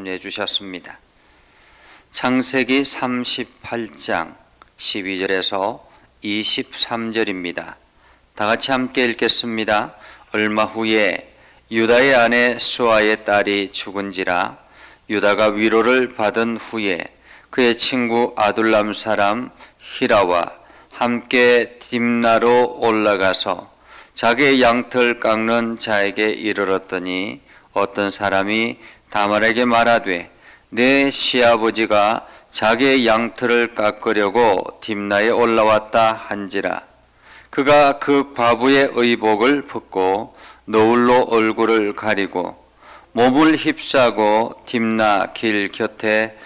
내주셨습니다. 창세기 38장 12절에서 23절입니다. 다 같이 함께 읽겠습니다. 얼마 후에 유다의 아내 수아의 딸이 죽은지라. 유다가 위로를 받은 후에 그의 친구 아둘람 사람 히라와 함께 딥나로 올라가서 자기의 양털 깎는 자에게 이르렀더니 어떤 사람이 다말에게 말하되 내 시아버지가 자기의 양털을 깎으려고 딥나에 올라왔다 한지라. 그가 그 과부의 의복을 벗고 너울로 얼굴을 가리고 몸을 휩싸고 딥나 길 곁에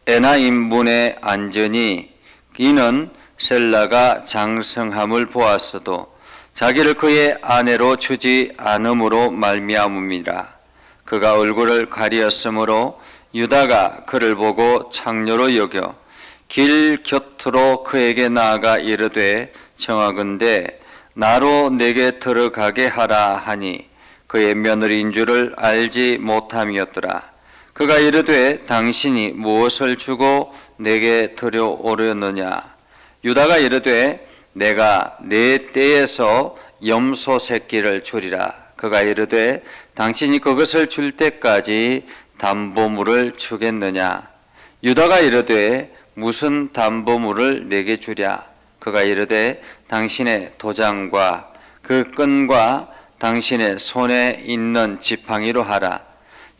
에나임 문에 앉으니 이는 셀라가 장성함을 보았어도 자기를 그의 아내로 주지 않음으로 말미암음이라. 그가 얼굴을 가리었으므로 유다가 그를 보고 창녀로 여겨 길 곁으로 그에게 나아가 이르되 청하건대 나로 내게 들어가게 하라 하니 그의 며느리인 줄을 알지 못함이었더라. 그가 이르되 당신이 무엇을 주고 내게 들여오려느냐. 유다가 이르되 내가 내 떼에서 염소 새끼를 주리라. 그가 이르되 당신이 그것을 줄 때까지 담보물을 주겠느냐. 유다가 이르되 무슨 담보물을 내게 주랴. 그가 이르되 당신의 도장과 그 끈과 당신의 손에 있는 지팡이로 하라.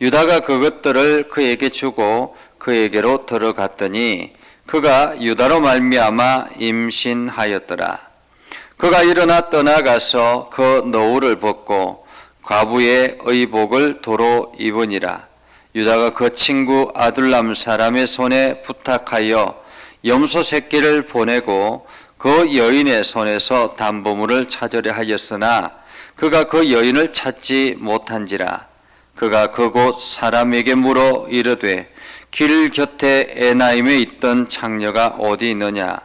유다가 그것들을 그에게 주고 그에게로 들어갔더니 그가 유다로 말미암아 임신하였더라. 그가 일어나 떠나가서 그 너울을 벗고 과부의 의복을 도로 입으니라. 유다가 그 친구 아둘람 사람의 손에 부탁하여 염소 새끼를 보내고 그 여인의 손에서 담보물을 찾으려 하였으나 그가 그 여인을 찾지 못한지라. 그가 그곳 사람에게 물어 이르되 길 곁에 에나임에 있던 창녀가 어디 있느냐.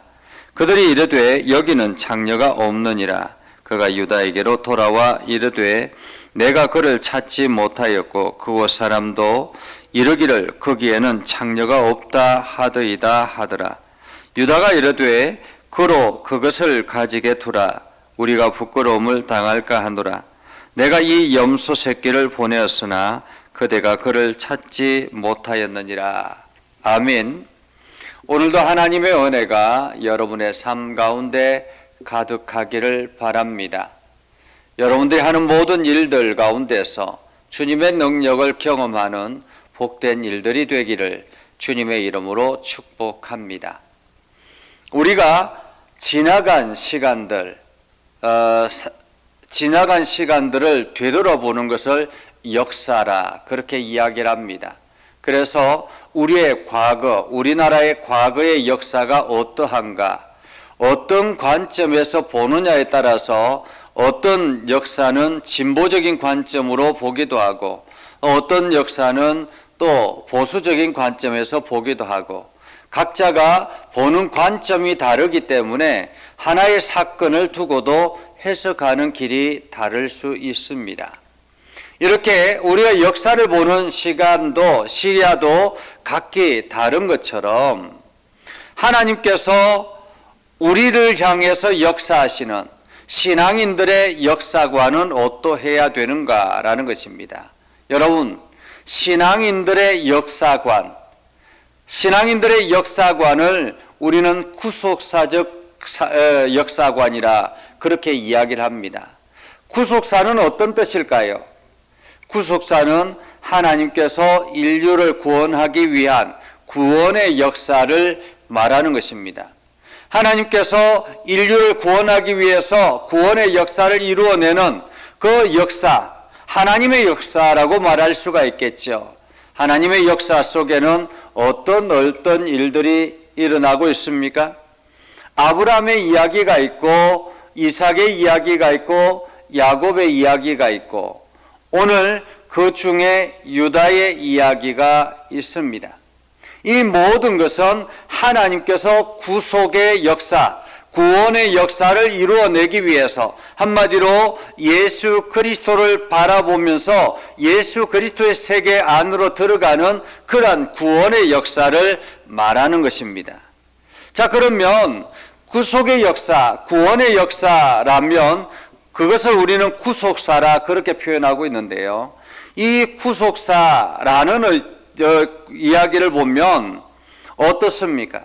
그들이 이르되 여기는 창녀가 없느니라. 그가 유다에게로 돌아와 이르되 내가 그를 찾지 못하였고 그곳 사람도 이르기를 거기에는 창녀가 없다 하더이다 하더라. 유다가 이르되 그로 그것을 가지게 두라. 우리가 부끄러움을 당할까 하노라. 내가 이 염소 새끼를 보내었으나 그대가 그를 찾지 못하였느니라. 아멘. 오늘도 하나님의 은혜가 여러분의 삶 가운데 가득하기를 바랍니다. 여러분들이 하는 모든 일들 가운데서 주님의 능력을 경험하는 복된 일들이 되기를 주님의 이름으로 축복합니다. 우리가 지나간 시간들을 되돌아보는 것을 역사라 그렇게 이야기를 합니다. 그래서 우리의 과거, 우리나라의 과거의 역사가 어떠한가, 어떤 관점에서 보느냐에 따라서 어떤 역사는 진보적인 관점으로 보기도 하고 어떤 역사는 또 보수적인 관점에서 보기도 하고 각자가 보는 관점이 다르기 때문에 하나의 사건을 두고도 해석하는 길이 다를 수 있습니다. 이렇게 우리가 역사를 보는 시야도 각기 다른 것처럼 하나님께서 우리를 향해서 역사하시는 신앙인들의 역사관은 어떠해야 되는가라는 것입니다. 여러분, 신앙인들의 역사관을 우리는 구속사적 역사관이라 그렇게 이야기를 합니다. 구속사는 어떤 뜻일까요? 구속사는 하나님께서 인류를 구원하기 위한 구원의 역사를 말하는 것입니다. 하나님께서 인류를 구원하기 위해서 구원의 역사를 이루어내는 그 역사, 하나님의 역사라고 말할 수가 있겠죠. 하나님의 역사 속에는 어떤 일들이 일어나고 있습니까? 아브라함의 이야기가 있고 이삭의 이야기가 있고 야곱의 이야기가 있고 오늘 그 중에 유다의 이야기가 있습니다. 이 모든 것은 하나님께서 구속의 역사, 구원의 역사를 이루어내기 위해서 한마디로 예수 그리스도를 바라보면서 예수 그리스도의 세계 안으로 들어가는 그러한 구원의 역사를 말하는 것입니다. 자, 그러면 구속의 역사, 구원의 역사라면 그것을 우리는 구속사라 그렇게 표현하고 있는데요. 이 구속사라는 이야기를 보면 어떻습니까?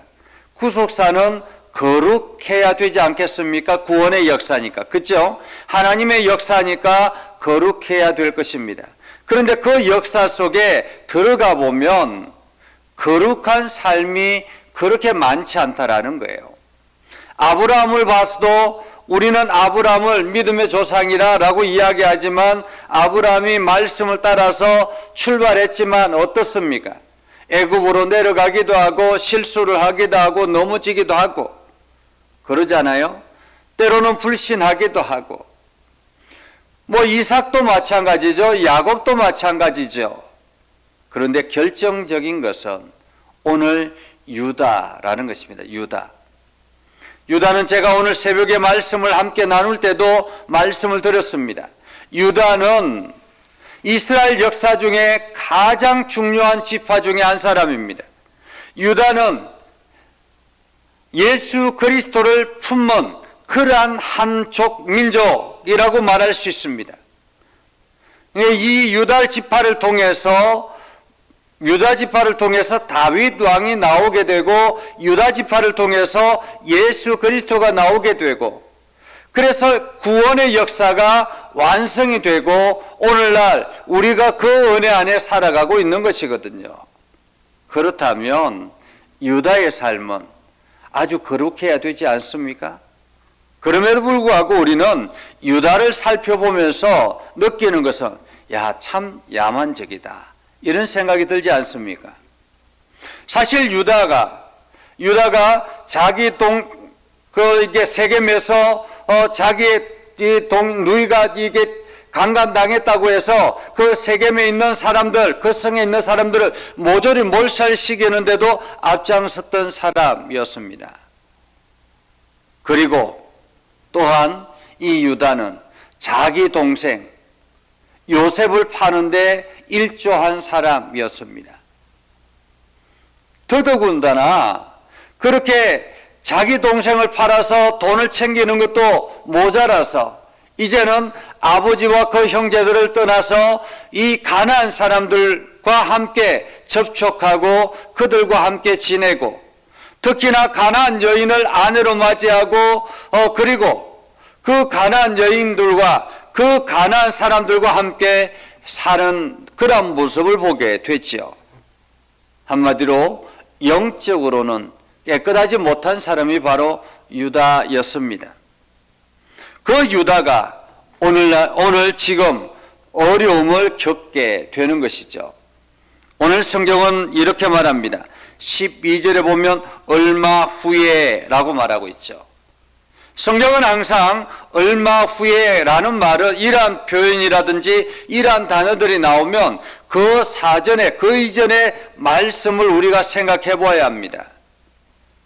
구속사는 거룩해야 되지 않겠습니까? 구원의 역사니까. 그렇죠? 하나님의 역사니까 거룩해야 될 것입니다. 그런데 그 역사 속에 들어가 보면 거룩한 삶이 그렇게 많지 않다라는 거예요. 아브라함을 봐서도 우리는 아브라함을 믿음의 조상이라고 이야기하지만 아브라함이 말씀을 따라서 출발했지만 어떻습니까? 애굽으로 내려가기도 하고 실수를 하기도 하고 넘어지기도 하고 그러잖아요. 때로는 불신하기도 하고 이삭도 마찬가지죠. 야곱도 마찬가지죠. 그런데 결정적인 것은 오늘 유다라는 것입니다. 유다는 제가 오늘 새벽에 말씀을 함께 나눌 때도 말씀을 드렸습니다. 유다는 이스라엘 역사 중에 가장 중요한 지파 중에 한 사람입니다. 유다는 예수 그리스도를 품은 그러한 한족 민족이라고 말할 수 있습니다. 이 유다 지파를 통해서 다윗 왕이 나오게 되고 유다 지파를 통해서 예수 그리스도가 나오게 되고 그래서 구원의 역사가 완성이 되고 오늘날 우리가 그 은혜 안에 살아가고 있는 것이거든요. 그렇다면 유다의 삶은 아주 거룩해야 되지 않습니까? 그럼에도 불구하고 우리는 유다를 살펴보면서 느끼는 것은 참 야만적이다 이런 생각이 들지 않습니까? 사실 유다가 자기 이게 세겜에서 자기의 누이가 이게 강간당했다고 해서 그 세겜에 있는 사람들, 그 성에 있는 사람들을 모조리 몰살시키는데도 앞장섰던 사람이었습니다. 그리고 또한 이 유다는 자기 동생 요셉을 파는데 일조한 사람이었습니다. 더더군다나 그렇게 자기 동생을 팔아서 돈을 챙기는 것도 모자라서 이제는 아버지와 그 형제들을 떠나서 이 가나안 사람들과 함께 접촉하고 그들과 함께 지내고 특히나 가나안 여인을 아내로 맞이하고 그리고 그 가나안 여인들과 그 가나안 사람들과 함께 사는 그런 모습을 보게 됐지요. 한마디로 영적으로는 깨끗하지 못한 사람이 바로 유다였습니다. 그 유다가 오늘 지금 어려움을 겪게 되는 것이죠. 오늘 성경은 이렇게 말합니다. 12절에 보면 얼마 후에라고 말하고 있죠. 성경은 항상 얼마 후에라는 말은 이러한 표현이라든지 이러한 단어들이 나오면 그 사전에 그 이전의 말씀을 우리가 생각해 보아야 합니다.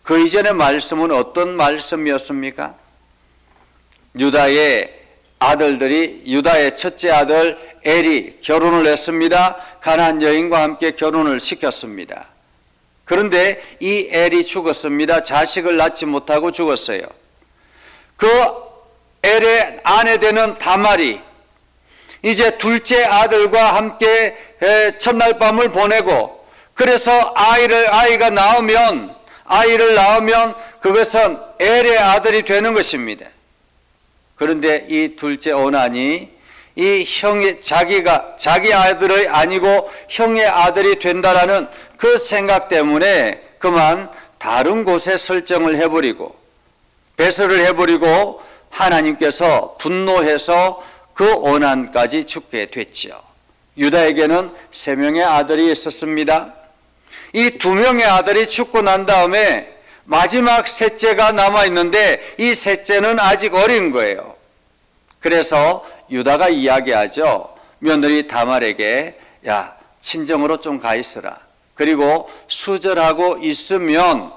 그 이전의 말씀은 어떤 말씀이었습니까? 유다의 첫째 아들 엘이 결혼을 했습니다. 가나안 여인과 함께 결혼을 시켰습니다. 그런데 이 엘이 죽었습니다. 자식을 낳지 못하고 죽었어요. 그 엘의 아내 되는 다말이 이제 둘째 아들과 함께 첫날 밤을 보내고 그래서 아이가 나오면 그것은 엘의 아들이 되는 것입니다. 그런데 이 둘째 오난이 이 자기 아들이 아니고 형의 아들이 된다라는 그 생각 때문에 그만 다른 곳에 설정을 해버리고 배설을 해버리고 하나님께서 분노해서 그 오난까지 죽게 됐지요. 유다에게는 3명의 아들이 있었습니다. 이 2명의 아들이 죽고 난 다음에 마지막 셋째가 남아있는데 이 셋째는 아직 어린 거예요. 그래서 유다가 이야기하죠. 며느리 다말에게 친정으로 좀 가 있어라. 그리고 수절하고 있으면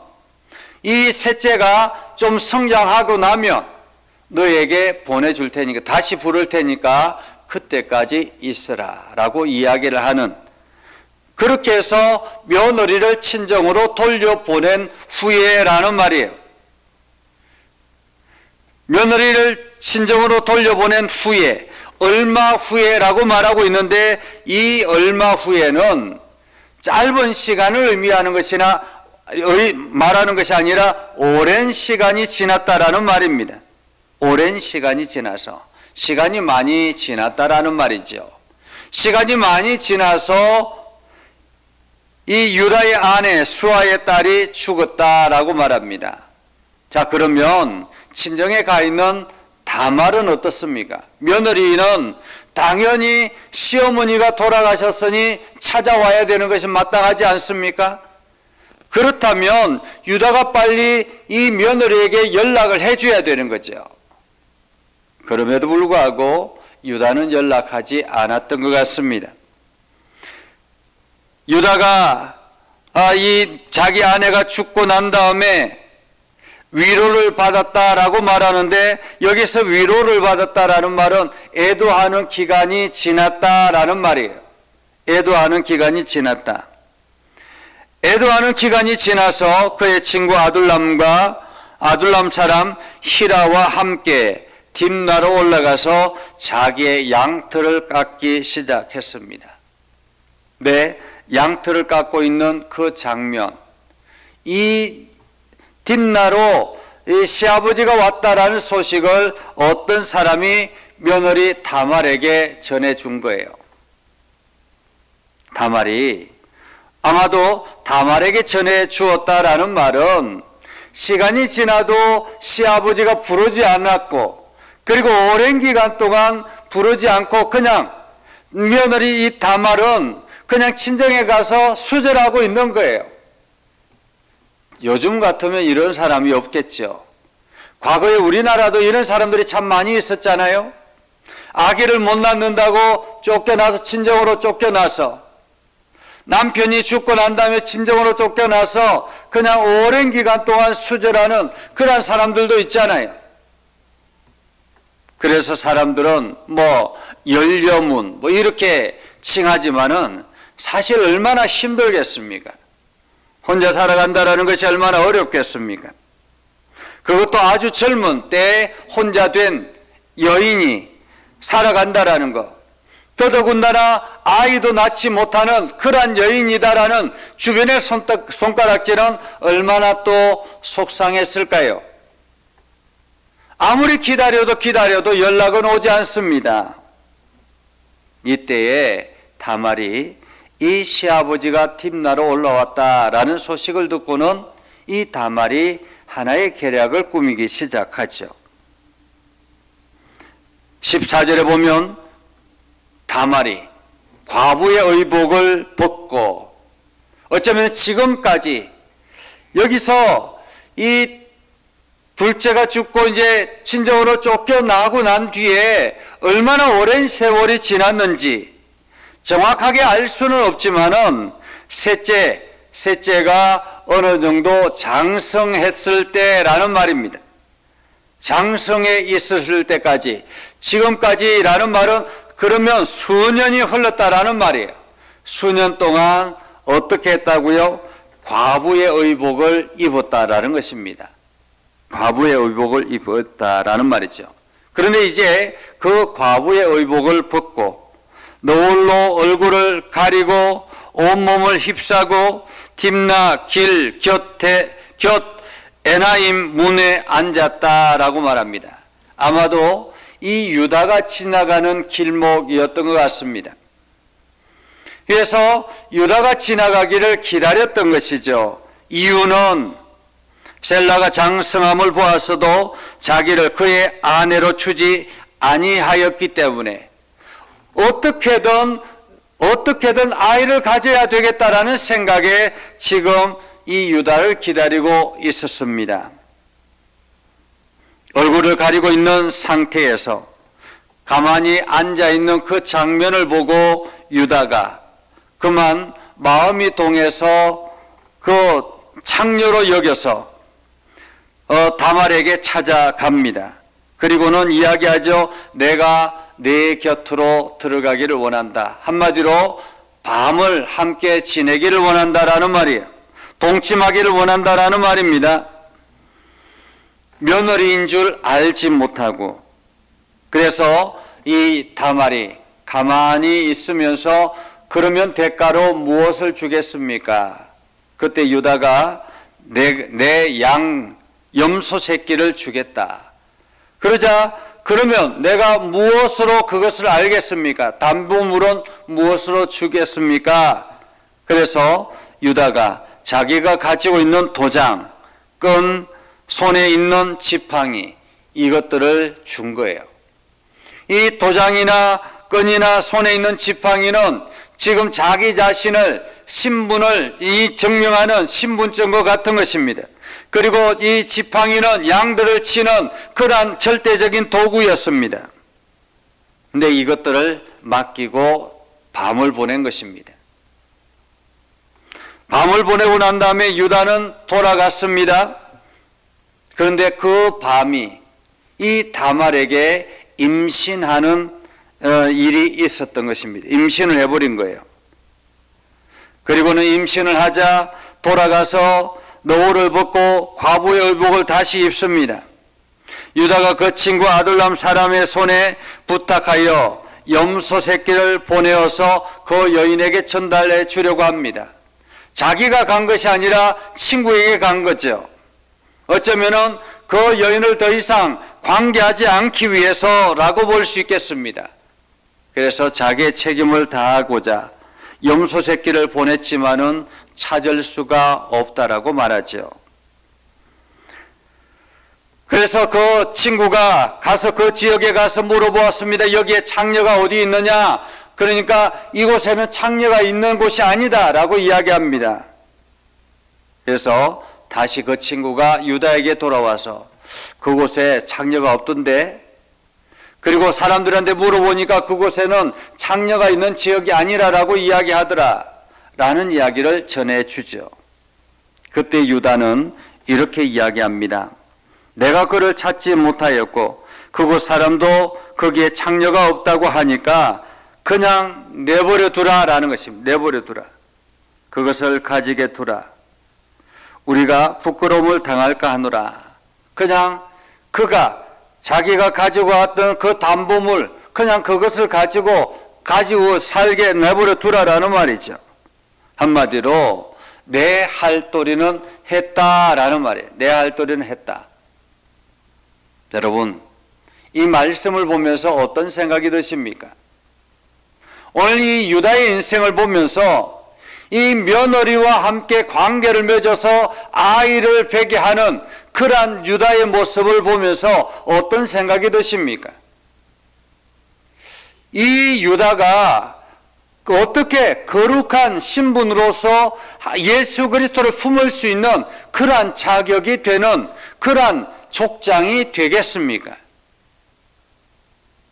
이 셋째가 좀 성장하고 나면 너에게 보내줄 테니까, 다시 부를 테니까 그때까지 있으라 라고 이야기를 하는, 그렇게 해서 며느리를 친정으로 돌려보낸 후에라는 말이에요. 며느리를 친정으로 돌려보낸 후에, 얼마 후에라고 말하고 있는데, 이 얼마 후에는 짧은 시간을 의미하는 것이나 말하는 것이 아니라 오랜 시간이 지났다라는 말입니다. 오랜 시간이 지나서, 시간이 많이 지났다라는 말이죠. 시간이 많이 지나서 이 유다의 아내 수아의 딸이 죽었다라고 말합니다. 자, 그러면 친정에 가 있는 다말은 어떻습니까? 며느리는 당연히 시어머니가 돌아가셨으니 찾아와야 되는 것이 마땅하지 않습니까? 그렇다면 유다가 빨리 이 며느리에게 연락을 해줘야 되는 거죠. 그럼에도 불구하고 유다는 연락하지 않았던 것 같습니다. 유다가 이 자기 아내가 죽고 난 다음에 위로를 받았다라고 말하는데, 여기서 위로를 받았다라는 말은 애도하는 기간이 지났다라는 말이에요. 애도하는 기간이 지났다. 애도하는 기간이 지나서 그의 친구 아둘람 사람 히라와 함께 딥나로 올라가서 자기의 양털을 깎기 시작했습니다. 네, 양털을 깎고 있는 그 장면, 이 딥나로 이 시아버지가 왔다라는 소식을 어떤 사람이 며느리 다말에게 전해준 거예요. 다말이, 아마도 다말에게 전해주었다라는 말은 시간이 지나도 시아버지가 부르지 않았고, 그리고 오랜 기간 동안 부르지 않고 그냥 며느리 이 다말은 그냥 친정에 가서 수절하고 있는 거예요. 요즘 같으면 이런 사람이 없겠죠. 과거에 우리나라도 이런 사람들이 참 많이 있었잖아요. 아기를 못 낳는다고 쫓겨나서, 친정으로 쫓겨나서, 남편이 죽고 난 다음에 친정으로 쫓겨나서 그냥 오랜 기간 동안 수절하는 그런 사람들도 있잖아요. 그래서 사람들은 열려문 이렇게 칭하지만은 사실 얼마나 힘들겠습니까? 혼자 살아간다라는 것이 얼마나 어렵겠습니까? 그것도 아주 젊은 때에 혼자 된 여인이 살아간다라는 것, 더더군다나 아이도 낳지 못하는 그러한 여인이다라는 주변의 손가락질은 얼마나 또 속상했을까요? 아무리 기다려도 연락은 오지 않습니다. 이때에 다말이 이 시아버지가 딥나로 올라왔다라는 소식을 듣고는 이 다말이 하나의 계략을 꾸미기 시작하죠. 14절에 보면 다말이 과부의 의복을 벗고, 어쩌면 지금까지 여기서 이 둘째가 죽고 이제 친정으로 쫓겨나고 난 뒤에 얼마나 오랜 세월이 지났는지 정확하게 알 수는 없지만은 셋째가 어느 정도 장성했을 때라는 말입니다. 장성에 있었을 때까지, 지금까지라는 말은 그러면 수년이 흘렀다라는 말이에요. 수년 동안 어떻게 했다고요? 과부의 의복을 입었다라는 것입니다. 과부의 의복을 입었다라는 말이죠. 그런데 이제 그 과부의 의복을 벗고 너울로 얼굴을 가리고 온몸을 휩싸고 딥나 길 곁 에나임 문에 앉았다라고 말합니다. 아마도 이 유다가 지나가는 길목이었던 것 같습니다. 그래서 유다가 지나가기를 기다렸던 것이죠. 이유는 셀라가 장성함을 보았어도 자기를 그의 아내로 주지 아니하였기 때문에 어떻게든 아이를 가져야 되겠다라는 생각에 지금 이 유다를 기다리고 있었습니다. 얼굴을 가리고 있는 상태에서 가만히 앉아있는 그 장면을 보고 유다가 그만 마음이 동해서 그 창녀로 여겨서 다말에게 찾아갑니다. 그리고는 이야기하죠. 내가 내 곁으로 들어가기를 원한다. 한마디로 밤을 함께 지내기를 원한다라는 말이에요. 동침하기를 원한다라는 말입니다. 며느리인 줄 알지 못하고, 그래서 이 다말이 가만히 있으면서 그러면 대가로 무엇을 주겠습니까? 그때 유다가 내 양 염소 새끼를 주겠다. 그러자 그러면 내가 무엇으로 그것을 알겠습니까? 담보물은 무엇으로 주겠습니까? 그래서 유다가 자기가 가지고 있는 도장, 끈, 손에 있는 지팡이, 이것들을 준 거예요. 이 도장이나 끈이나 손에 있는 지팡이는 지금 자기 자신을 신분을 증명하는 신분증과 같은 것입니다. 그리고 이 지팡이는 양들을 치는 그러한 절대적인 도구였습니다. 근데 이것들을 맡기고 밤을 보낸 것입니다. 밤을 보내고 난 다음에 유다는 돌아갔습니다. 그런데 그 밤이 이 다말에게 임신하는 일이 있었던 것입니다. 임신을 해버린 거예요. 그리고는 임신을 하자 돌아가서 노후를 벗고 과부의 의복을 다시 입습니다. 유다가 그 친구 아둘람 사람의 손에 부탁하여 염소 새끼를 보내어서 그 여인에게 전달해 주려고 합니다. 자기가 간 것이 아니라 친구에게 간 거죠. 어쩌면은 그 여인을 더 이상 관계하지 않기 위해서라고 볼 수 있겠습니다. 그래서 자기의 책임을 다하고자 염소 새끼를 보냈지만은 찾을 수가 없다라고 말하죠. 그래서 그 친구가 가서 그 지역에 가서 물어보았습니다. 여기에 창녀가 어디 있느냐? 그러니까 이곳에는 창녀가 있는 곳이 아니다라고 이야기합니다. 그래서 다시 그 친구가 유다에게 돌아와서 그곳에 창녀가 없던데, 그리고 사람들한테 물어보니까 그곳에는 창녀가 있는 지역이 아니라라고 이야기하더라 라는 이야기를 전해주죠. 그때 유다는 이렇게 이야기합니다. 내가 그를 찾지 못하였고 그곳 사람도 거기에 창녀가 없다고 하니까 그냥 내버려 두라라는 것입니다. 내버려 두라. 그것을 가지게 두라. 우리가 부끄러움을 당할까 하노라. 그냥 그가 자기가 가지고 왔던 그 담보물, 그냥 그것을 가지고 살게 내버려 두라라는 말이죠. 한마디로 내 할 도리는 했다라는 말이에요. 내 할 도리는 했다. 여러분, 이 말씀을 보면서 어떤 생각이 드십니까? 오늘 이 유다의 인생을 보면서 이 며느리와 함께 관계를 맺어서 아이를 베게 하는 그러한 유다의 모습을 보면서 어떤 생각이 드십니까? 이 유다가 어떻게 거룩한 신분으로서 예수 그리스도를 품을 수 있는 그러한 자격이 되는 그러한 족장이 되겠습니까?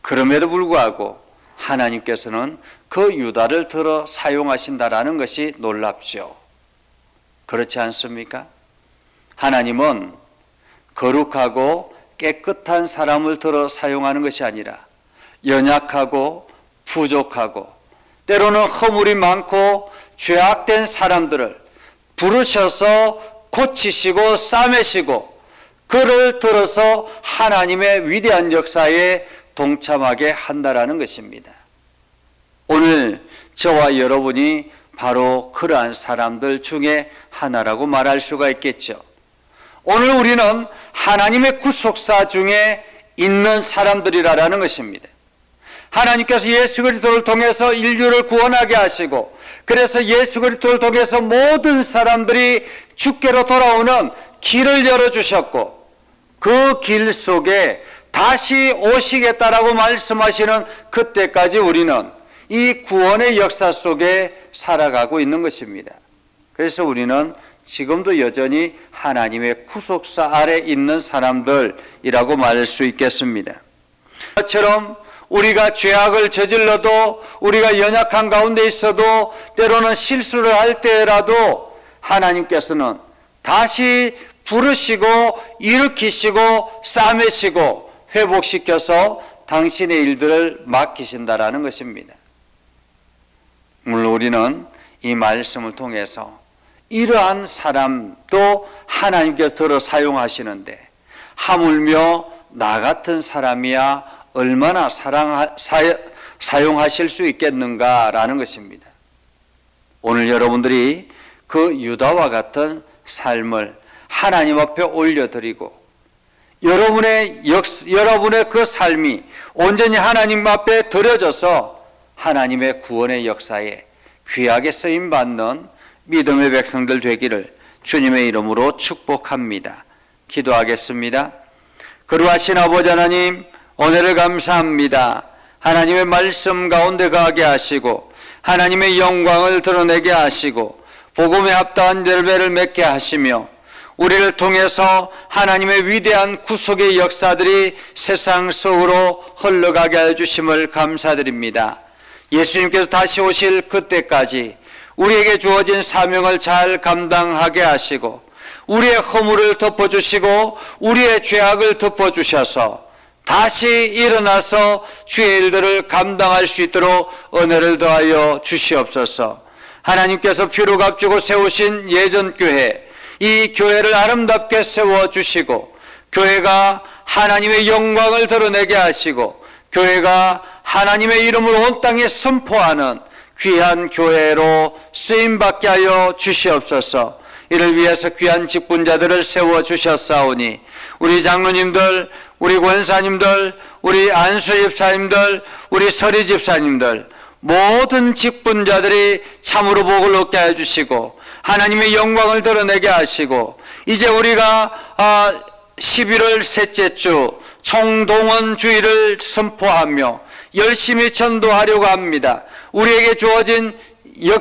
그럼에도 불구하고 하나님께서는 그 유다를 들어 사용하신다라는 것이 놀랍죠. 그렇지 않습니까? 하나님은 거룩하고 깨끗한 사람을 들어 사용하는 것이 아니라 연약하고 부족하고 때로는 허물이 많고 죄악된 사람들을 부르셔서 고치시고 싸매시고 그를 들어서 하나님의 위대한 역사에 동참하게 한다라는 것입니다. 오늘 저와 여러분이 바로 그러한 사람들 중에 하나라고 말할 수가 있겠죠. 오늘 우리는 하나님의 구속사 중에 있는 사람들이라는 것입니다. 하나님께서 예수 그리스도를 통해서 인류를 구원하게 하시고, 그래서 예수 그리스도를 통해서 모든 사람들이 주께로 돌아오는 길을 열어주셨고, 그 길 속에 다시 오시겠다라고 말씀하시는 그때까지 우리는 이 구원의 역사 속에 살아가고 있는 것입니다. 그래서 우리는 지금도 여전히 하나님의 구속사 아래 있는 사람들이라고 말할 수 있겠습니다. 그처럼 우리가 죄악을 저질러도, 우리가 연약한 가운데 있어도, 때로는 실수를 할 때라도 하나님께서는 다시 부르시고 일으키시고 싸매시고 회복시켜서 당신의 일들을 맡기신다라는 것입니다. 물론 우리는 이 말씀을 통해서 이러한 사람도 하나님께서 들어 사용하시는데 하물며 나 같은 사람이야 얼마나 사용하실 수 있겠는가라는 것입니다. 오늘 여러분들이 그 유다와 같은 삶을 하나님 앞에 올려드리고 여러분의 그 삶이 온전히 하나님 앞에 드려져서 하나님의 구원의 역사에 귀하게 쓰임받는 믿음의 백성들 되기를 주님의 이름으로 축복합니다. 기도하겠습니다. 거룩하신 아버지 하나님, 은혜를 감사합니다. 하나님의 말씀 가운데 가게 하시고 하나님의 영광을 드러내게 하시고 복음에 합당한 열매를 맺게 하시며 우리를 통해서 하나님의 위대한 구속의 역사들이 세상 속으로 흘러가게 해주심을 감사드립니다. 예수님께서 다시 오실 그때까지 우리에게 주어진 사명을 잘 감당하게 하시고 우리의 허물을 덮어주시고 우리의 죄악을 덮어주셔서 다시 일어나서 주의 일들을 감당할 수 있도록 은혜를 더하여 주시옵소서. 하나님께서 피로 값주고 세우신 예전교회, 이 교회를 아름답게 세워주시고 교회가 하나님의 영광을 드러내게 하시고 교회가 하나님의 이름을 온 땅에 선포하는 귀한 교회로 쓰임받게 하여 주시옵소서. 이를 위해서 귀한 직분자들을 세워주셨사오니 우리 장로님들, 우리 권사님들, 우리 안수 집사님들, 우리 서리 집사님들 모든 직분자들이 참으로 복을 얻게 해주시고 하나님의 영광을 드러내게 하시고 이제 우리가 11월 셋째 주 총동원주의를 선포하며 열심히 전도하려고 합니다. 우리에게 주어진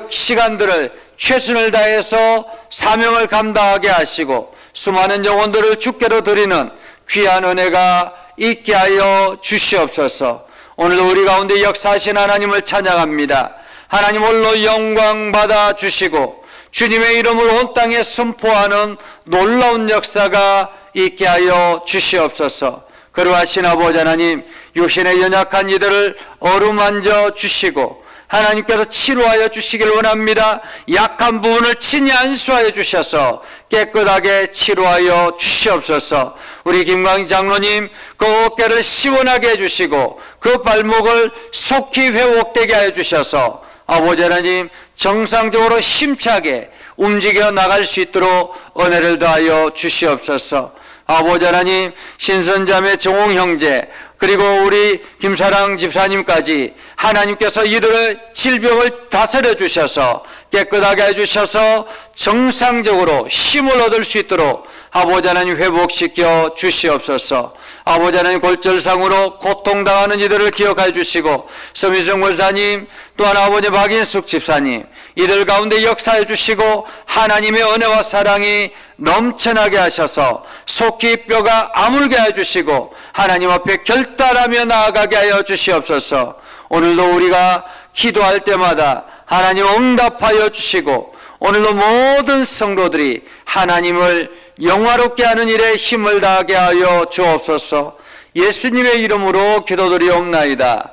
시간들을 최선을 다해서 사명을 감당하게 하시고 수많은 영혼들을 주께로 드리는 귀한 은혜가 있게 하여 주시옵소서. 오늘도 우리 가운데 역사하신 하나님을 찬양합니다. 하나님 홀로 영광 받아 주시고 주님의 이름을 온 땅에 선포하는 놀라운 역사가 있게 하여 주시옵소서. 그러하신 아버지 하나님, 육신의 연약한 이들을 어루만져 주시고 하나님께서 치료하여 주시길 원합니다. 약한 부분을 친히 안수하여 주셔서 깨끗하게 치료하여 주시옵소서. 우리 김광희 장로님 그 어깨를 시원하게 해주시고 그 발목을 속히 회복되게 하여 주셔서 아버지 하나님 정상적으로 힘차게 움직여 나갈 수 있도록 은혜를 더하여 주시옵소서. 아버지 하나님, 신선자매 정홍 형제 그리고 우리 김사랑 집사님까지 하나님께서 이들의 질병을 다스려 주셔서 깨끗하게 해주셔서 정상적으로 힘을 얻을 수 있도록 아버지 하나님 회복시켜 주시옵소서. 아버지 하나님 골절상으로 고통당하는 이들을 기억해 주시고 서미정 권사님 또한 아버지 박인숙 집사님 이들 가운데 역사해 주시고 하나님의 은혜와 사랑이 넘쳐나게 하셔서 속히 뼈가 아물게 해주시고 하나님 앞에 결단하며 나아가게 하여 주시옵소서. 오늘도 우리가 기도할 때마다 하나님 응답하여 주시고 오늘도 모든 성도들이 하나님을 영화롭게 하는 일에 힘을 다하게 하여 주옵소서. 예수님의 이름으로 기도드리옵나이다.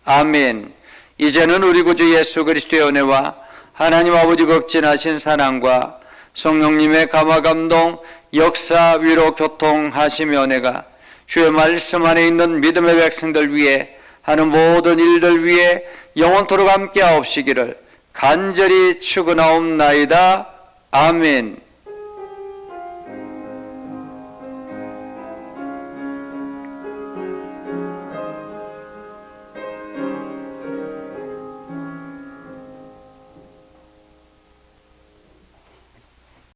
아멘. 이제는 우리 구주 예수 그리스도의 은혜와 하나님 아버지 극진하신 사랑과 성령님의 감화감동 역사 위로 교통하시며 은혜가 주의 말씀 안에 있는 믿음의 백성들 위해 하는 모든 일들 위해 영원토록 함께 하옵시기를 간절히 축원하옵나이다. 아멘.